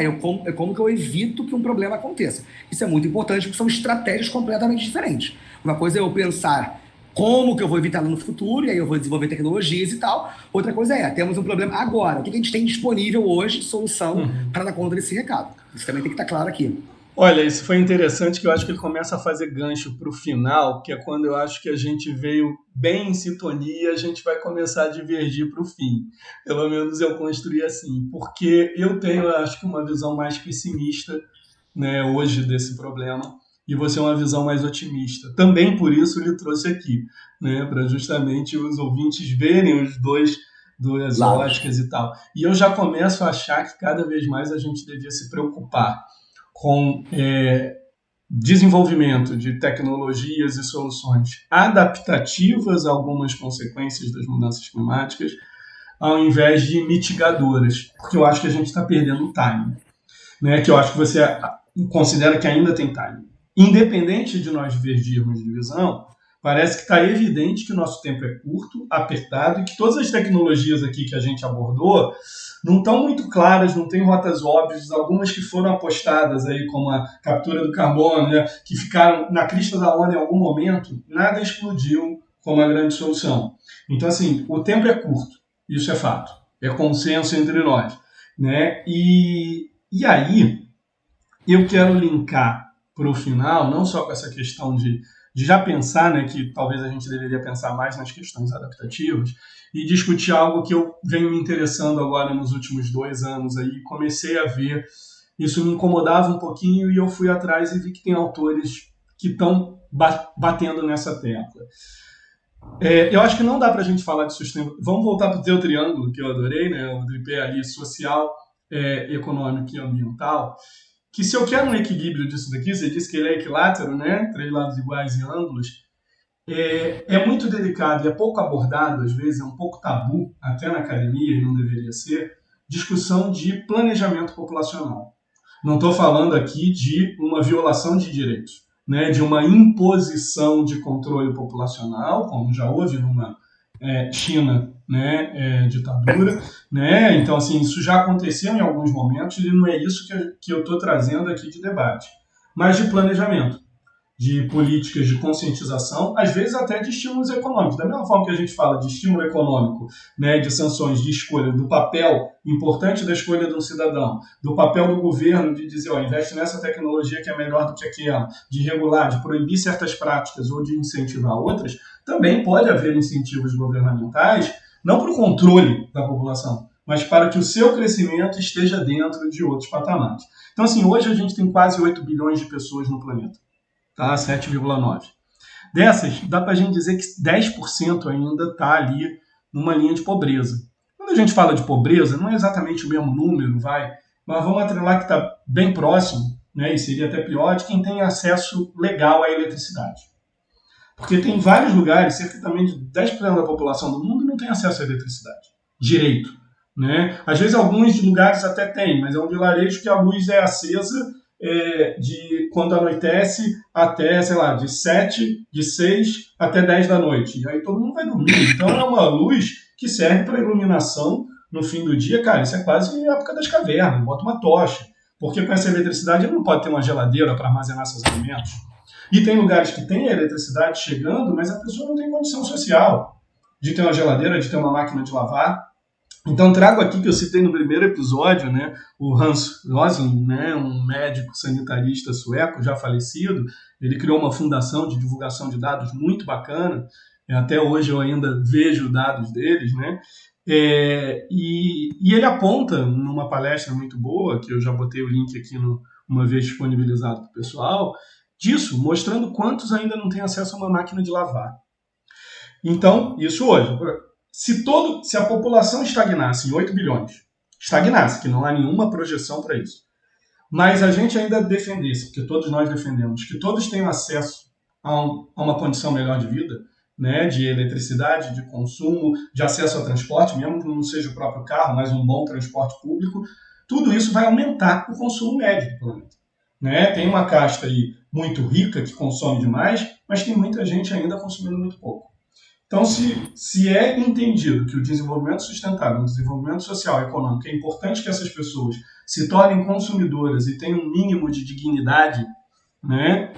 como que eu evito que um problema aconteça. Isso é muito importante, porque são estratégias completamente diferentes. Uma coisa é eu pensar como que eu vou evitar no futuro, e aí eu vou desenvolver tecnologias e tal. Outra coisa temos um problema agora. O que a gente tem disponível hoje de solução para dar conta desse recado? Isso também tem que estar claro aqui. Olha, isso foi interessante, que eu acho que ele começa a fazer gancho para o final, que é quando eu acho que a gente veio bem em sintonia, a gente vai começar a divergir para o fim. Pelo menos eu construí assim, porque eu tenho, acho que, uma visão mais pessimista, né, hoje desse problema, e você é uma visão mais otimista. Também por isso ele trouxe aqui, né, para justamente os ouvintes verem os duas óticas e tal. E eu já começo a achar que cada vez mais a gente devia se preocupar com desenvolvimento de tecnologias e soluções adaptativas a algumas consequências das mudanças climáticas, ao invés de mitigadoras, porque eu acho que a gente está perdendo o time, né, que eu acho que você considera que ainda tem time. Independente de nós divergirmos de visão, parece que está evidente que o nosso tempo é curto, apertado, e que todas as tecnologias aqui que a gente abordou não estão muito claras, não tem rotas óbvias, algumas que foram apostadas aí, como a captura do carbono, né, que ficaram na crista da onda em algum momento, nada explodiu como a grande solução. Então, assim, o tempo é curto, isso é fato, é consenso entre nós. Né? E aí, eu quero linkar para o final, não só com essa questão de já pensar, né, que talvez a gente deveria pensar mais nas questões adaptativas, e discutir algo que eu venho me interessando agora nos últimos 2 anos. Aí comecei a ver, isso me incomodava um pouquinho, e eu fui atrás e vi que tem autores que estão batendo nessa tecla. Eu acho que não dá para a gente falar de sustentabilidade. Vamos voltar para o teu triângulo, que eu adorei, né, o tripé ali, social, econômico e ambiental. Que se eu quero um equilíbrio disso daqui, você disse que ele é equilátero, né? 3 lados iguais em ângulos, é muito delicado e é pouco abordado, às vezes, é um pouco tabu, até na academia, e não deveria ser, discussão de planejamento populacional. Não estou falando aqui de uma violação de direitos, né? De uma imposição de controle populacional, como já houve numa China, né, ditadura, né? Então, assim, isso já aconteceu em alguns momentos, e não é isso que eu estou trazendo aqui de debate, mas de planejamento, de políticas de conscientização, às vezes até de estímulos econômicos. Da mesma forma que a gente fala de estímulo econômico, né, de sanções, de escolha, do papel importante da escolha de um cidadão, do papel do governo de dizer, investe nessa tecnologia que é melhor do que aquela, de regular, de proibir certas práticas ou de incentivar outras, também pode haver incentivos governamentais não para o controle da população, mas para que o seu crescimento esteja dentro de outros patamares. Então, assim, hoje a gente tem quase 8 bilhões de pessoas no planeta, tá? 7,9. Dessas, dá para a gente dizer que 10% ainda está ali numa linha de pobreza. Quando a gente fala de pobreza, não é exatamente o mesmo número, mas vamos atrelar que está bem próximo, né, e seria até pior, de quem tem acesso legal à eletricidade. Porque tem vários lugares, cerca também de 10% da população do mundo não tem acesso à eletricidade. Direito. Né? Às vezes alguns lugares até têm, mas é um vilarejo que a luz é acesa de quando anoitece até, sei lá, de 6 até 10 da noite. E aí todo mundo vai dormir. Então é uma luz que serve para iluminação no fim do dia. Cara, isso é quase a época das cavernas. Bota uma tocha. Porque com essa eletricidade ele não pode ter uma geladeira para armazenar seus alimentos. E tem lugares que tem a eletricidade chegando, mas a pessoa não tem condição social de ter uma geladeira, de ter uma máquina de lavar. Então trago aqui, que eu citei no primeiro episódio, né, o Hans Rosling, né, um médico sanitarista sueco já falecido. Ele criou uma fundação de divulgação de dados muito bacana. Até hoje eu ainda vejo dados deles, né? E ele aponta numa palestra muito boa, que eu já botei o link aqui uma vez disponibilizado para o pessoal, disso, mostrando quantos ainda não têm acesso a uma máquina de lavar. Então, isso hoje. Se a população estagnasse em 8 bilhões, estagnasse, que não há nenhuma projeção para isso, mas a gente ainda defendesse, porque todos nós defendemos, que todos tenham acesso a uma condição melhor de vida, né, de eletricidade, de consumo, de acesso ao transporte, mesmo que não seja o próprio carro, mas um bom transporte público, tudo isso vai aumentar o consumo médio do planeta. Né? Tem uma casta aí muito rica que consome demais, mas tem muita gente ainda consumindo muito pouco. Então, se é entendido que o desenvolvimento sustentável, o desenvolvimento social e econômico, é importante que essas pessoas se tornem consumidoras e tenham um mínimo de dignidade, né,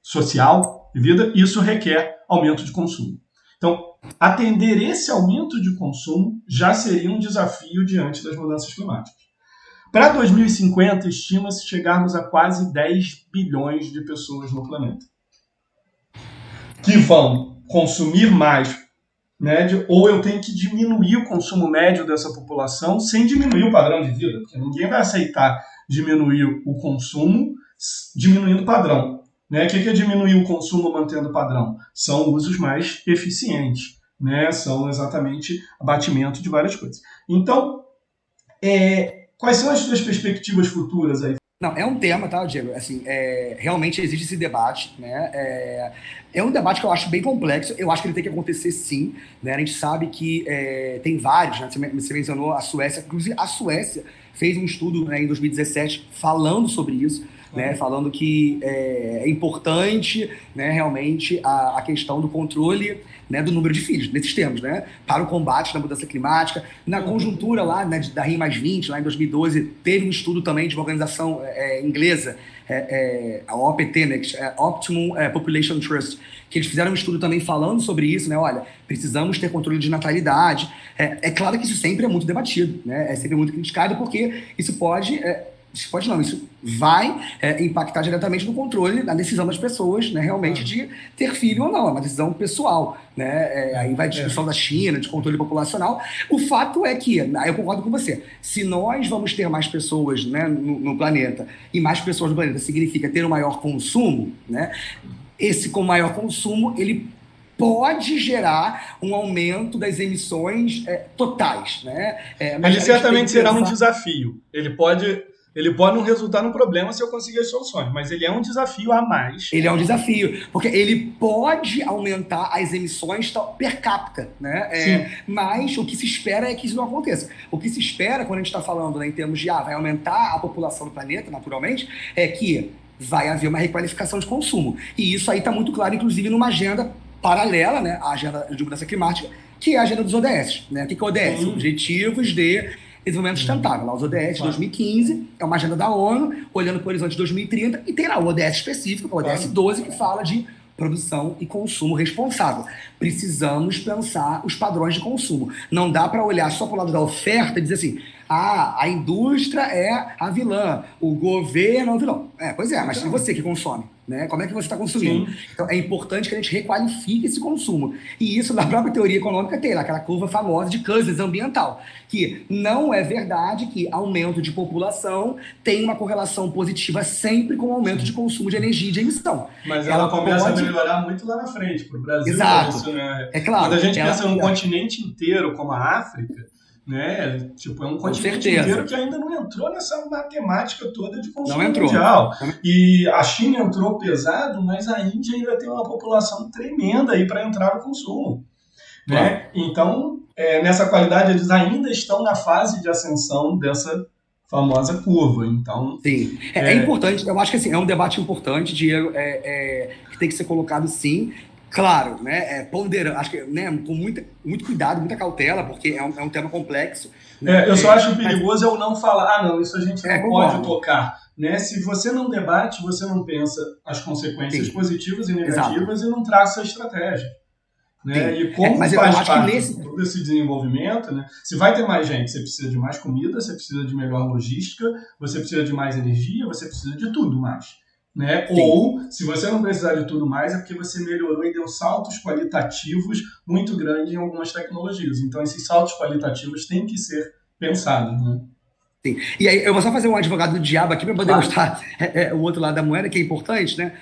social de vida, isso requer aumento de consumo. Então, atender esse aumento de consumo já seria um desafio diante das mudanças climáticas. Para 2050, estima-se chegarmos a quase 10 bilhões de pessoas no planeta, que vão consumir mais médio, ou eu tenho que diminuir o consumo médio dessa população sem diminuir o padrão de vida, porque ninguém vai aceitar diminuir o consumo diminuindo o padrão. Né? O que é diminuir o consumo mantendo o padrão? São usos mais eficientes, né? São exatamente abatimento de várias coisas. Então, quais são as suas perspectivas futuras aí? Não, é um tema, tá, Diego? Assim, realmente existe esse debate, né? É um debate que eu acho bem complexo. Eu acho que ele tem que acontecer, sim. Né? A gente sabe que tem vários, né? Você mencionou a Suécia. Inclusive, a Suécia fez um estudo, né, em 2017 falando sobre isso, né? Falando que é importante, né, realmente a questão do controle, né, do número de filhos, nesses termos, né, para o combate da mudança climática. Na conjuntura lá, né, da RI+20, lá em 2012, teve um estudo também de uma organização inglesa, a OPT, né, Optimum Population Trust, que eles fizeram um estudo também falando sobre isso, né, olha, precisamos ter controle de natalidade. É claro que isso sempre é muito debatido, né, é sempre muito criticado, porque isso isso vai impactar diretamente no controle, na decisão das pessoas, né, realmente de ter filho ou não. É uma decisão pessoal, né? Aí vai a discussão da China, de controle populacional. O fato é que, eu concordo com você, se nós vamos ter mais pessoas, né, no planeta, e mais pessoas no planeta significa ter um maior consumo, né? Esse com maior consumo, ele pode gerar um aumento das emissões totais, né? Mas ele certamente será um desafio. Ele pode não resultar num problema se eu conseguir as soluções, mas ele é um desafio a mais. Ele é um desafio, porque ele pode aumentar as emissões per capita, né? Mas o que se espera é que isso não aconteça. O que se espera, quando a gente está falando, né, em termos de vai aumentar a população do planeta, naturalmente, é que vai haver uma requalificação de consumo. E isso aí está muito claro, inclusive, numa agenda paralela, né, à agenda de mudança climática, que é a agenda dos ODS. Né? O que é ODS? Objetivos de Desenvolvimento Sustentável. Lá os ODS de 2015, é uma agenda da ONU, olhando para o horizonte de 2030, e tem lá o ODS específico, o ODS 12, que fala de produção e consumo responsável. Precisamos pensar os padrões de consumo. Não dá para olhar só para o lado da oferta e dizer assim, a indústria é a vilã, o governo é o vilão. Pois é, mas e você que consome? né? Como é que você está consumindo? Sim. Então, é importante que a gente requalifique esse consumo. E isso, na própria teoria econômica, tem lá aquela curva famosa de Cousins ambiental, que não é verdade que aumento de população tem uma correlação positiva sempre com o aumento de consumo de energia e de emissão. Mas ela começa a melhorar muito lá na frente, para o Brasil. Exato. Isso, né? É claro. Quando a gente pensa num continente inteiro, como a África, né? Tipo, é um continente inteiro que ainda não entrou nessa matemática toda de consumo mundial. E a China entrou pesado, mas a Índia ainda tem uma população tremenda aí para entrar no consumo. Né? Então, nessa qualidade, eles ainda estão na fase de ascensão dessa famosa curva. Então, sim, é importante. Eu acho que assim, é um debate importante, Diego, que tem que ser colocado, sim. Claro, né, ponderando, acho que, né, com muito cuidado, muita cautela, porque é um tema complexo. Né, eu só acho perigoso eu não falar, não, isso a gente não pode tocar. Né? Se você não debate, você não pensa as consequências positivas e negativas. Exato. E não traça a estratégia. Né? E como mas faz parte de todo esse desenvolvimento, né? Se vai ter mais gente, você precisa de mais comida, você precisa de melhor logística, você precisa de mais energia, você precisa de tudo mais. Né? Ou, se você não precisar de tudo mais, é porque você melhorou e deu saltos qualitativos muito grandes em algumas tecnologias. Então, esses saltos qualitativos têm que ser pensados. Né? Sim. E aí, eu vou só fazer um advogado do diabo aqui para poder mostrar o outro lado da moeda, que é importante, né?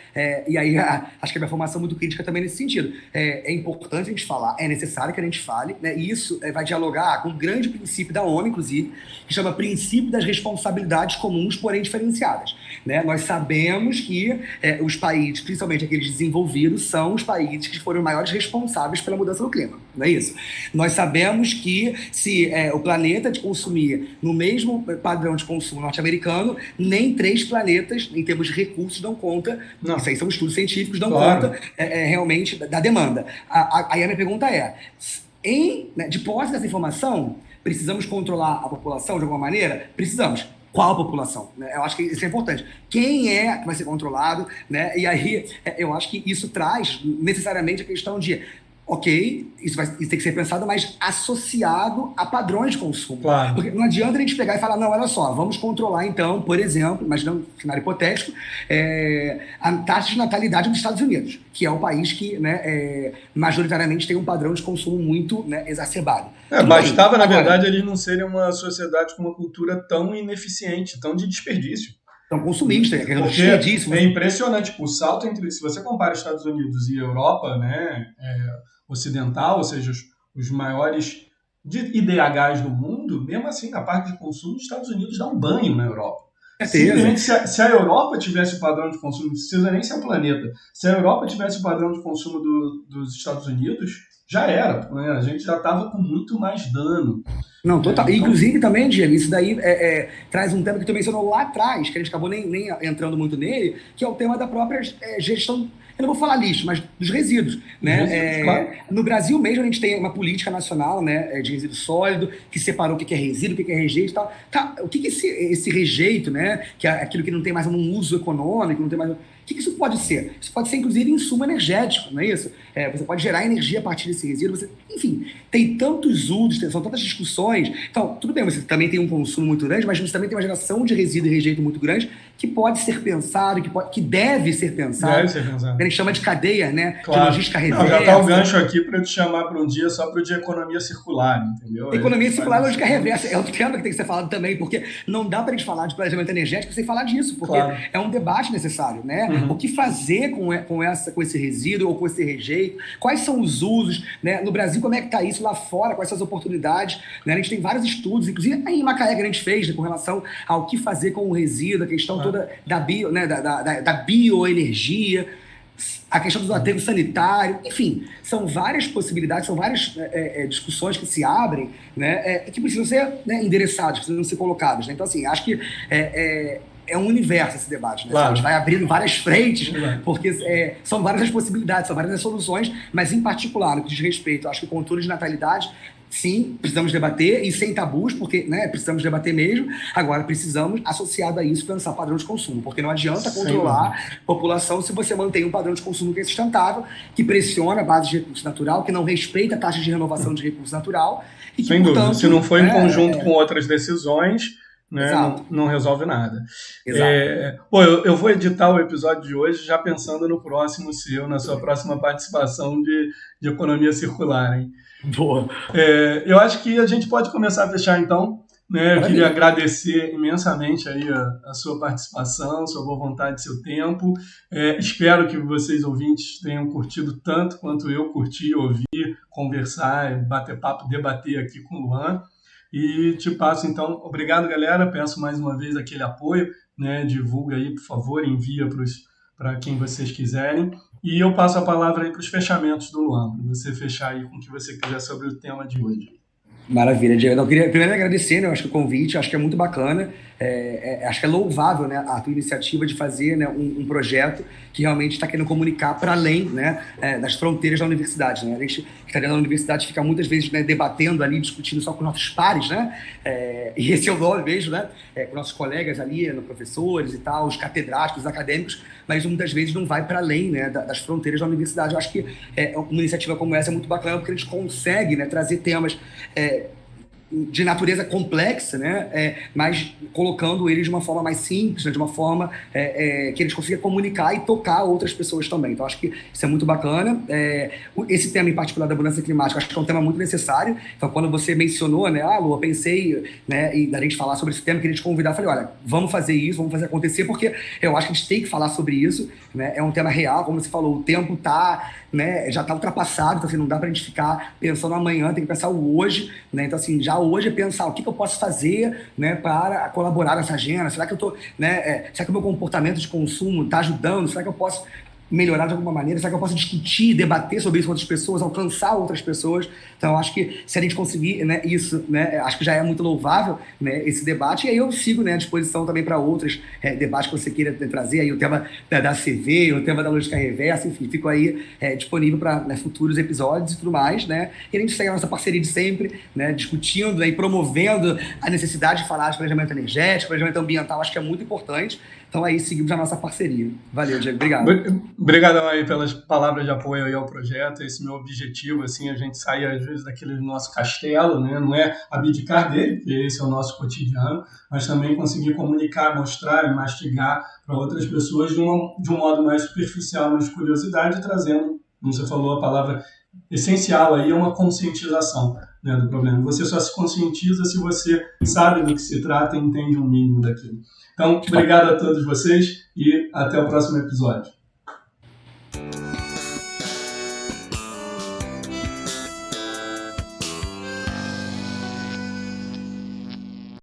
E aí, acho que a minha formação é muito crítica também nesse sentido. É importante a gente falar, é necessário que a gente fale, né? E isso vai dialogar com um grande princípio da ONU, inclusive, que chama Princípio das Responsabilidades Comuns, porém diferenciadas. Né? Nós sabemos que os países, principalmente aqueles desenvolvidos, são os países que foram maiores responsáveis pela mudança do clima, não é isso? Nós sabemos que se o planeta de consumir no mesmo padrão de consumo norte-americano, nem 3 planetas, em termos de recursos, dão conta, isso aí são estudos científicos, dão conta realmente da demanda. Aí a minha pergunta de posse dessa informação, precisamos controlar a população de alguma maneira? Precisamos. Qual a população? Eu acho que isso é importante. Quem é que vai ser controlado? Né? E aí eu acho que isso traz necessariamente a questão de ok, isso tem que ser pensado, mas associado a padrões de consumo. Claro. Porque não adianta a gente pegar e falar, não, olha só, vamos controlar então, por exemplo, imaginando um cenário hipotético, a taxa de natalidade dos Estados Unidos, que é o país que majoritariamente tem um padrão de consumo muito exacerbado. Bastava, na verdade, eles não serem uma sociedade com uma cultura tão ineficiente, tão de desperdício. Tão consumista, porque é impressionante. O salto entre, se você compara Estados Unidos e Europa, né, ocidental, ou seja, os maiores IDHs do mundo, mesmo assim, na parte de consumo, os Estados Unidos dá um banho na Europa. Simplesmente, se a Europa tivesse o padrão de consumo, não precisa nem ser o planeta, se a Europa tivesse o padrão de consumo dos Estados Unidos, já era, né? A gente já estava com muito mais dano. Não, total. Inclusive também, Diego, isso daí traz um tema que tu mencionou lá atrás, que a gente acabou nem entrando muito nele, que é o tema da própria gestão, eu não vou falar lixo, mas dos resíduos. Né? Claro. No Brasil mesmo a gente tem uma política nacional, né, de resíduo sólido, que separou o que é resíduo, o que é rejeito e tal. O que esse rejeito, né, que é aquilo que não tem mais um uso econômico, não tem mais... O que isso pode ser? Isso pode ser, inclusive, insumo energético, não é isso? Você pode gerar energia a partir desse resíduo. Enfim, tem tantos usos, são tantas discussões. Então, tudo bem, você também tem um consumo muito grande, mas você também tem uma geração de resíduo e rejeito muito grande que pode ser pensado, que deve ser pensado. Deve ser pensado. A gente chama de cadeia, né? Claro. De logística reversa. Já está o gancho aqui para eu te chamar para um dia só para o de economia circular, entendeu? Economia circular e logística reversa é outro tema que tem que ser falado também, porque não dá para a gente falar de planejamento energético sem falar disso, porque é um debate necessário, né? O que fazer com esse resíduo ou com esse rejeito? Quais são os usos? Né? No Brasil, como é que está isso? Lá fora, quais são as oportunidades? Né? A gente tem vários estudos, inclusive aí em Macaé que a gente fez, né, com relação ao que fazer com o resíduo, a questão toda da bioenergia, a questão do aterro sanitário, enfim, são várias possibilidades, são várias discussões que se abrem, né, que precisam ser endereçadas, precisam ser colocadas. Né? Então, assim, acho que é um universo esse debate. Né? Claro. A gente vai abrindo várias frentes, porque são várias as possibilidades, são várias as soluções, mas, em particular, no que diz respeito, acho que o controle de natalidade, sim, precisamos debater, e sem tabus, porque precisamos debater mesmo. Agora, precisamos, associado a isso, pensar padrão de consumo, porque não adianta controlar a população se você mantém um padrão de consumo que é sustentável, que pressiona a base de recurso natural, que não respeita a taxa de renovação de recurso natural. E que, sem dúvida, portanto, se não for em conjunto com outras decisões, né, Exato, não resolve nada. exato. Pô, eu vou editar o episódio de hoje já pensando no próximo seu, na sua próxima participação de economia circular, hein? Boa. Eu acho que a gente pode começar a fechar então. Né? Eu queria Maravilha. agradecer imensamente aí a sua participação, sua boa vontade, seu tempo. Espero que vocês ouvintes tenham curtido tanto quanto eu curti ouvir, conversar, bater papo, debater aqui com o Luan. E te passo então, obrigado galera, peço mais uma vez aquele apoio, né? Divulga aí, por favor, envia para quem vocês quiserem. E eu passo a palavra aí para os fechamentos do Luan, para você fechar aí com o que você quiser sobre o tema de hoje. Maravilha, Diego. Eu queria primeiro agradecer, né? Eu acho que o convite, acho que é muito bacana. Acho que é louvável, né, a tua iniciativa de fazer, né, um projeto que realmente está querendo comunicar para além, né, das fronteiras da universidade. Né? A gente que está dentro da universidade fica muitas vezes, né, debatendo ali, discutindo só com nossos pares, né? E esse é o nome mesmo, né? Com nossos colegas ali, né, professores e tal, os catedráticos, os acadêmicos, mas muitas vezes não vai para além, né, das fronteiras da universidade. Eu acho que uma iniciativa como essa é muito bacana porque a gente consegue, né, trazer temas de natureza complexa, né? Mas colocando eles de uma forma mais simples, né? De uma forma que eles consigam comunicar e tocar outras pessoas também. Então, acho que isso é muito bacana. Esse tema em particular da mudança climática, acho que é um tema muito necessário. Então, quando você mencionou, né? Lu, eu pensei, né? E da gente falar sobre esse tema, queria te convidar. Falei, olha, vamos fazer isso, vamos fazer acontecer, porque eu acho que a gente tem que falar sobre isso, né? É um tema real, como você falou, o tempo tá, né? Já está ultrapassado, então assim, não dá para a gente ficar pensando amanhã, tem que pensar o hoje, né? Então assim, já hoje é pensar o que eu posso fazer, né, para colaborar nessa agenda. Será que eu tô, né? Será que o meu comportamento de consumo está ajudando? Será que eu posso melhorar de alguma maneira? Será que eu posso discutir, debater sobre isso com outras pessoas, alcançar outras pessoas? Então, eu acho que se a gente conseguir, né, isso, né, acho que já é muito louvável, né, esse debate. E aí eu sigo, né, à disposição também para outros debates que você queira trazer, aí o tema da CV, o tema da lógica reversa, enfim, fico aí disponível para, né, futuros episódios e tudo mais, né? E a gente segue a nossa parceria de sempre, né, discutindo, né, e promovendo a necessidade de falar de planejamento energético, planejamento ambiental, acho que é muito importante. Então aí seguimos a nossa parceria. Valeu, Diego. Obrigado. Obrigadão aí pelas palavras de apoio aí ao projeto. Esse meu objetivo, assim, a gente sair às vezes daquele nosso castelo, né? Não é abdicar dele, porque esse é o nosso cotidiano, mas também conseguir comunicar, mostrar e mastigar para outras pessoas de um modo mais superficial, mais curiosidade, trazendo, como você falou, a palavra essencial aí é uma conscientização, né, do problema. Você só se conscientiza se você sabe do que se trata e entende um mínimo daquilo. Então, obrigado a todos vocês e até o próximo episódio.